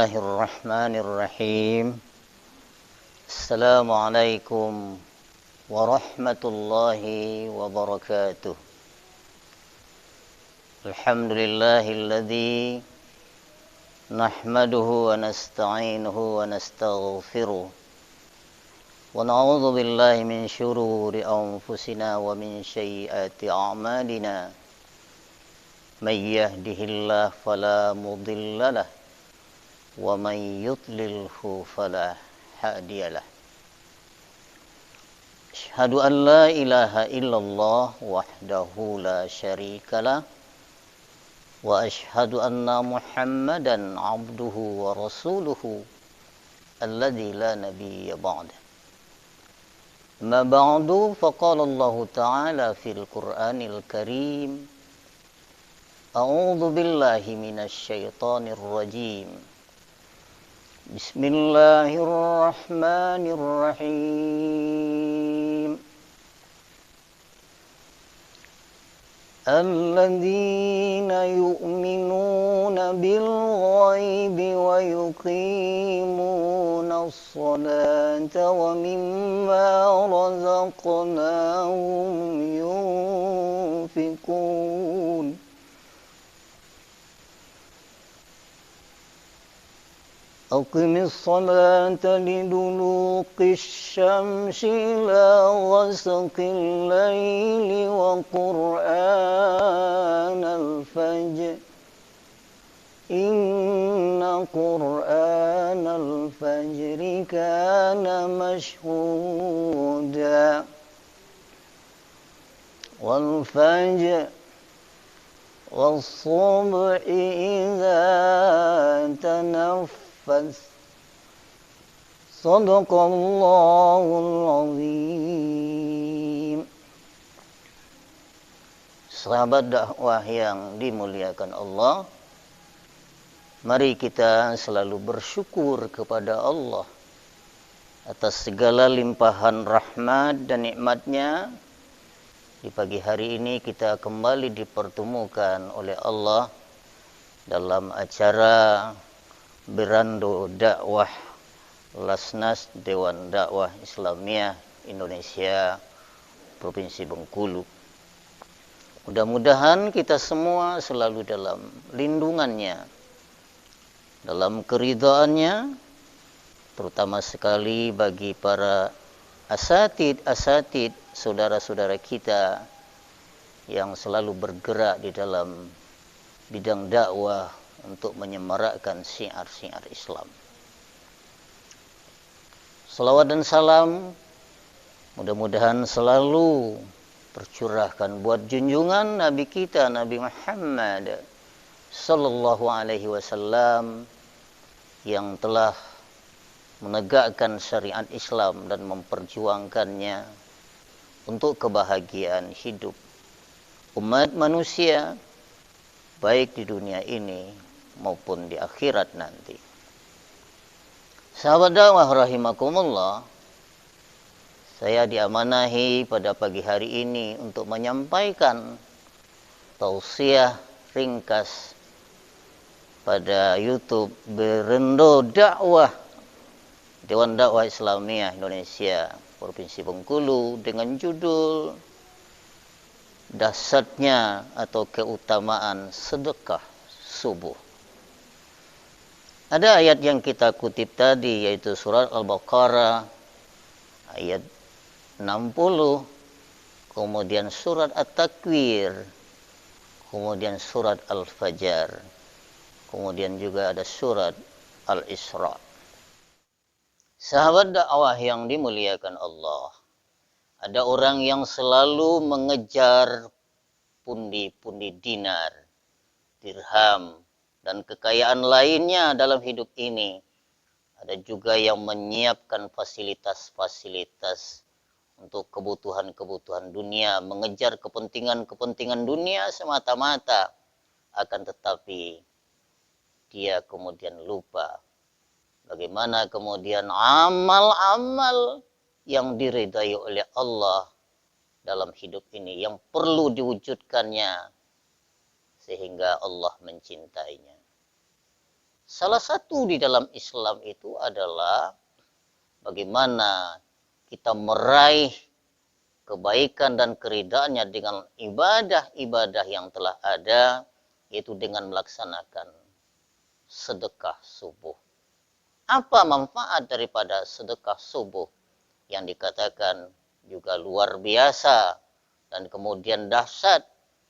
Bismillahirrahmanirrahim. Assalamualaikum warahmatullahi wabarakatuh. Alhamdulillahilladzi nahmaduhu wa nasta'inuhu wa nastaghfiruh. Wa na'udzu billahi min syururi anfusina wa min sayyiati a'malina. May yahdihillahu fala mudilla lahu wa may yudlilhu fala hadiya lahu. Asyhadu an la ilaha illallah wahdahu la syarika lah wa asyhadu anna Muhammadan abduhu wa rasuluhu alladzi la nabiyya ba'da. Ma ba'du faqala Allah ta'ala fil Qur'anil Karim. A'udzu billahi minasy syaithanir rajim. Bismillahirrahmanirrahim. Alladzina yu'minuna bil ghaibi wa yuqimunas salata wa mimma razaqnahum yunfiqun. Aqimis salata liduluqis syamsi ila ghasaqil laili wa qur'anal fajr. Inna qur'anal fajri kana mashhuda. Wal fajr was-subhi idza tanaffas. Sadaqallahul azim. Sahabat dakwah yang dimuliakan Allah, mari kita selalu bersyukur kepada Allah atas segala limpahan rahmat dan nikmatnya. Di pagi hari ini kita kembali dipertemukan oleh Allah dalam acara Berando Dakwah Lasnas Dewan Dakwah Islamiyah Indonesia Provinsi Bengkulu. Mudah-mudahan kita semua selalu dalam lindungannya, dalam keridhaannya, terutama sekali bagi para asatid, saudara-saudara kita yang selalu bergerak di dalam bidang dakwah untuk menyemarakkan syiar-syiar Islam. Salawat dan salam mudah-mudahan selalu tercurahkan buat junjungan Nabi kita, Nabi Muhammad sallallahu alaihi wasallam, yang telah menegakkan syariat Islam dan memperjuangkannya untuk kebahagiaan hidup umat manusia baik di dunia ini maupun di akhirat nanti. Sahabat dakwah rahimakumullah, saya diamanahi pada pagi hari ini untuk menyampaikan tausiah ringkas pada YouTube Berando Dakwah Dewan Dakwah Islamiyah Indonesia Provinsi Bengkulu dengan judul Dahsyatnya atau Keutamaan Sedekah Subuh. Ada ayat yang kita kutip tadi, yaitu surat Al-Baqarah ayat 60, kemudian surat At-Takwir, kemudian surat Al-Fajr, kemudian juga ada surat Al-Isra. Sahabat dakwah yang dimuliakan Allah, ada orang yang selalu mengejar pundi-pundi dinar, dirham, dan kekayaan lainnya dalam hidup ini. Ada juga yang menyiapkan fasilitas-fasilitas untuk kebutuhan-kebutuhan dunia, mengejar kepentingan-kepentingan dunia semata-mata. Akan tetapi dia kemudian lupa bagaimana kemudian amal-amal yang diridai oleh Allah dalam hidup ini, yang perlu diwujudkannya sehingga Allah mencintainya. Salah satu di dalam Islam itu adalah bagaimana kita meraih kebaikan dan keridaannya dengan ibadah-ibadah yang telah ada, yaitu dengan melaksanakan sedekah subuh. Apa manfaat daripada sedekah subuh yang dikatakan juga luar biasa dan kemudian dahsyat?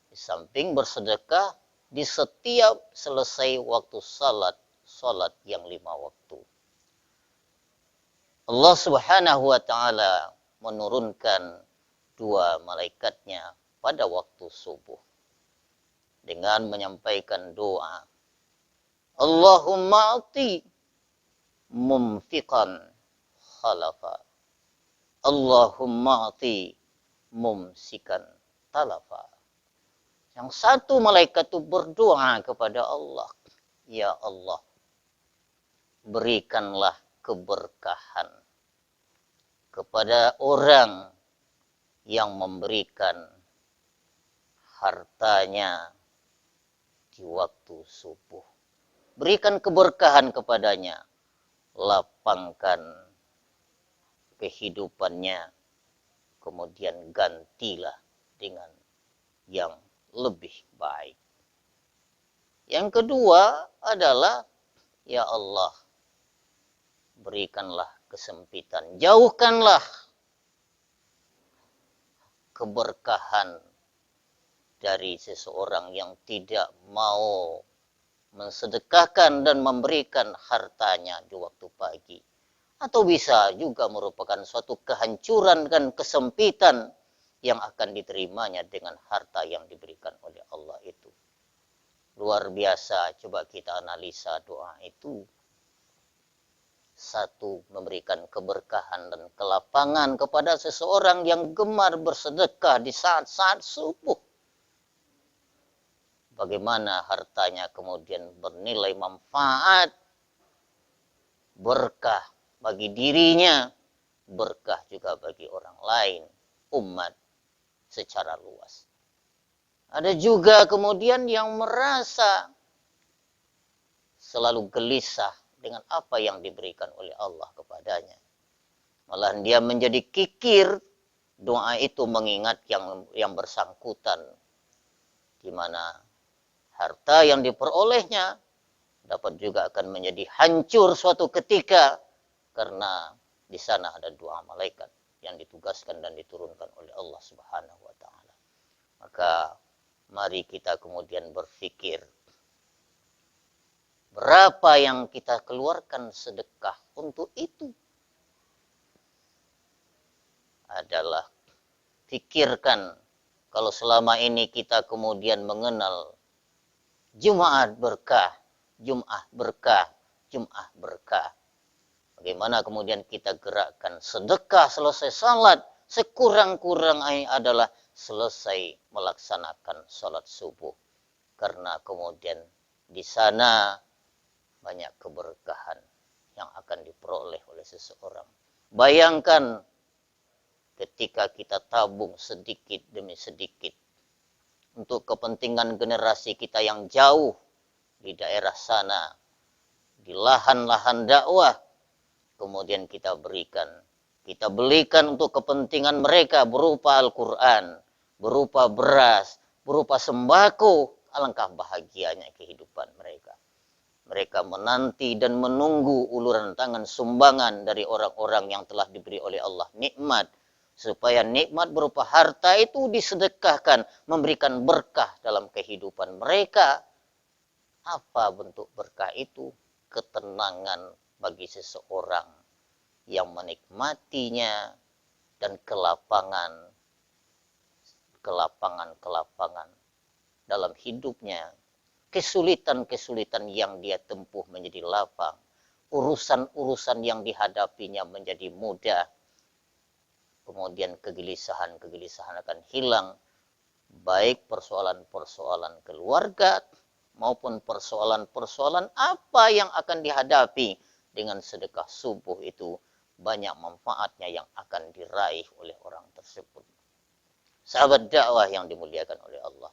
Di samping bersedekah di setiap selesai waktu salat yang 5 waktu. Allah Subhanahu wa taala menurunkan 2 malaikatnya pada waktu subuh dengan menyampaikan doa, Allahumma ati mumfiqan khalafa, Allahumma ati mumsikan talafa. Yang satu malaikat itu berdoa kepada Allah, ya Allah, berikanlah keberkahan kepada orang yang memberikan hartanya di waktu subuh. Berikan keberkahan kepadanya, lapangkan kehidupannya, kemudian gantilah dengan yang lebih baik. Yang kedua adalah, ya Allah, berikanlah kesempitan, jauhkanlah keberkahan dari seseorang yang tidak mau mensedekahkan dan memberikan hartanya di waktu pagi. Atau bisa juga merupakan suatu kehancuran dan kesempitan yang akan diterimanya dengan harta yang diberikan oleh Allah itu. Luar biasa, coba kita analisa doa itu. Satu, memberikan keberkahan dan kelapangan kepada seseorang yang gemar bersedekah di saat-saat subuh. Bagaimana hartanya kemudian bernilai manfaat, berkah bagi dirinya, berkah juga bagi orang lain, umat secara luas. Ada juga kemudian yang merasa selalu gelisah dengan apa yang diberikan oleh Allah kepadanya. Malah dia menjadi kikir, doa itu mengingat yang bersangkutan, di mana harta yang diperolehnya dapat juga akan menjadi hancur suatu ketika, karena di sana ada 2 malaikat yang ditugaskan dan diturunkan oleh Allah Subhanahu wa taala. Maka mari kita kemudian berpikir, berapa yang kita keluarkan sedekah untuk itu? Adalah pikirkan, kalau selama ini kita kemudian mengenal Jumat berkah, Jum'ah berkah, Jum'ah berkah. Bagaimana kemudian kita gerakkan sedekah selesai salat, sekurang-kurangnya adalah selesai melaksanakan salat subuh. Karena kemudian di sana banyak keberkahan yang akan diperoleh oleh seseorang. Bayangkan ketika kita tabung sedikit demi sedikit untuk kepentingan generasi kita yang jauh di daerah sana, di lahan-lahan dakwah, kemudian kita belikan untuk kepentingan mereka berupa Al-Quran, berupa beras, berupa sembako. Alangkah bahagianya kehidupan mereka. Mereka menanti dan menunggu uluran tangan sumbangan dari orang-orang yang telah diberi oleh Allah nikmat, supaya nikmat berupa harta itu disedekahkan, memberikan berkah dalam kehidupan mereka. Apa bentuk berkah itu? Ketenangan bagi seseorang yang menikmatinya, dan kelapangan dalam hidupnya. Kesulitan-kesulitan yang dia tempuh menjadi lapang. Urusan-urusan yang dihadapinya menjadi mudah. Kemudian kegelisahan-kegelisahan akan hilang. Baik persoalan-persoalan keluarga maupun persoalan-persoalan apa yang akan dihadapi dengan sedekah subuh itu. Banyak manfaatnya yang akan diraih oleh orang tersebut. Sahabat dakwah yang dimuliakan oleh Allah.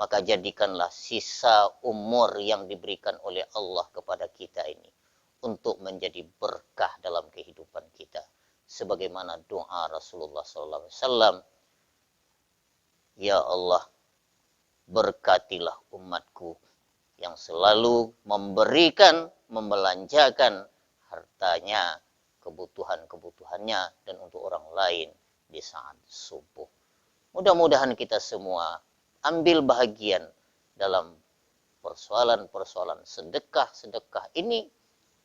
maka jadikanlah sisa umur yang diberikan oleh Allah kepada kita ini untuk menjadi berkah dalam kehidupan kita. Sebagaimana doa Rasulullah SAW, ya Allah, berkatilah umatku yang selalu memberikan, membelanjakan hartanya, kebutuhan-kebutuhannya, dan untuk orang lain di saat subuh. Mudah-mudahan kita semua ambil bahagian dalam persoalan-persoalan sedekah-sedekah ini.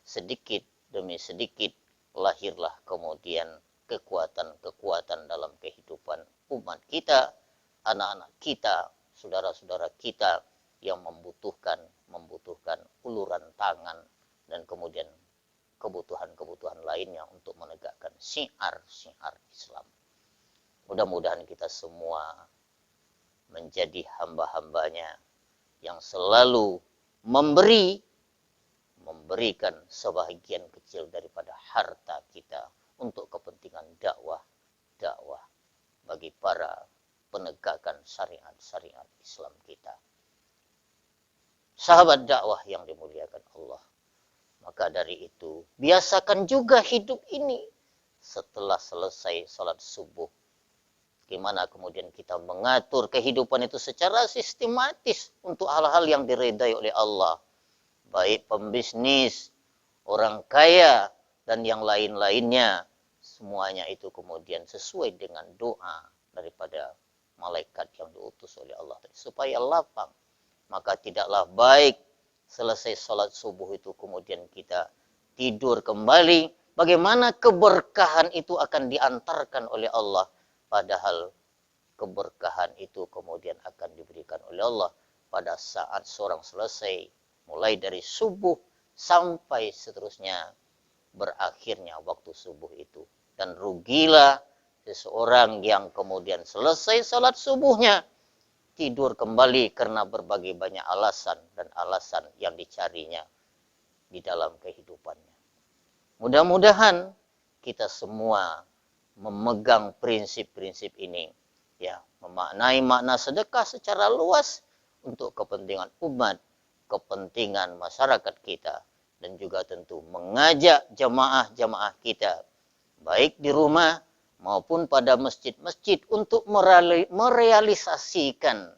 Sedikit demi sedikit lahirlah kemudian kekuatan-kekuatan dalam kehidupan umat kita, anak-anak kita, saudara-saudara kita yang membutuhkan uluran tangan dan kemudian kebutuhan-kebutuhan lainnya untuk menegakkan syiar-syiar Islam. Mudah-mudahan kita semua menjadi hamba-hambanya yang selalu memberikan sebahagian kecil daripada harta kita untuk kepentingan dakwah bagi para penegakan syariat-syariat Islam kita. Sahabat dakwah yang dimuliakan Allah, maka dari itu biasakan juga hidup ini setelah selesai salat subuh. Gimana kemudian kita mengatur kehidupan itu secara sistematis untuk hal-hal yang diridai oleh Allah. Baik pembisnis, orang kaya, dan yang lain-lainnya. Semuanya itu kemudian sesuai dengan doa daripada malaikat yang diutus oleh Allah tadi, supaya lapang. Maka tidaklah baik selesai salat subuh itu kemudian kita tidur kembali. Bagaimana keberkahan itu akan diantarkan oleh Allah. Padahal keberkahan itu kemudian akan diberikan oleh Allah pada saat seorang selesai mulai dari subuh sampai seterusnya berakhirnya waktu subuh itu. Dan rugilah seseorang yang kemudian selesai salat subuhnya tidur kembali karena berbagai banyak alasan dan alasan yang dicarinya di dalam kehidupannya. Mudah-mudahan kita semua memegang prinsip-prinsip ini, ya, memaknai makna sedekah secara luas untuk kepentingan umat, kepentingan masyarakat kita, dan juga tentu mengajak jamaah-jamaah kita, baik di rumah maupun pada masjid-masjid untuk merealisasikan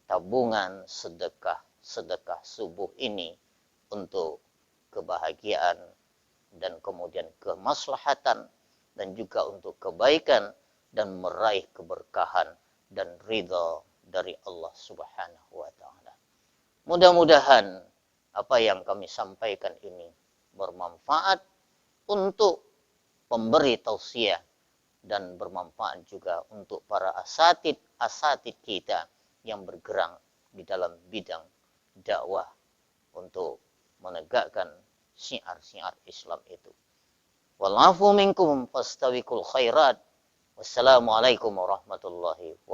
tabungan sedekah subuh ini untuk kebahagiaan dan kemudian kemaslahatan dan juga untuk kebaikan dan meraih keberkahan dan ridha dari Allah Subhanahu wa taala. Mudah-mudahan apa yang kami sampaikan ini bermanfaat untuk pemberi tausiah dan bermanfaat juga untuk para asatid kita yang bergerak di dalam bidang dakwah untuk menegakkan syiar-syiar Islam itu. Wal afu minkum fastawiqul khairat. Wassalamualaikum warahmatullahi wabarakatuh.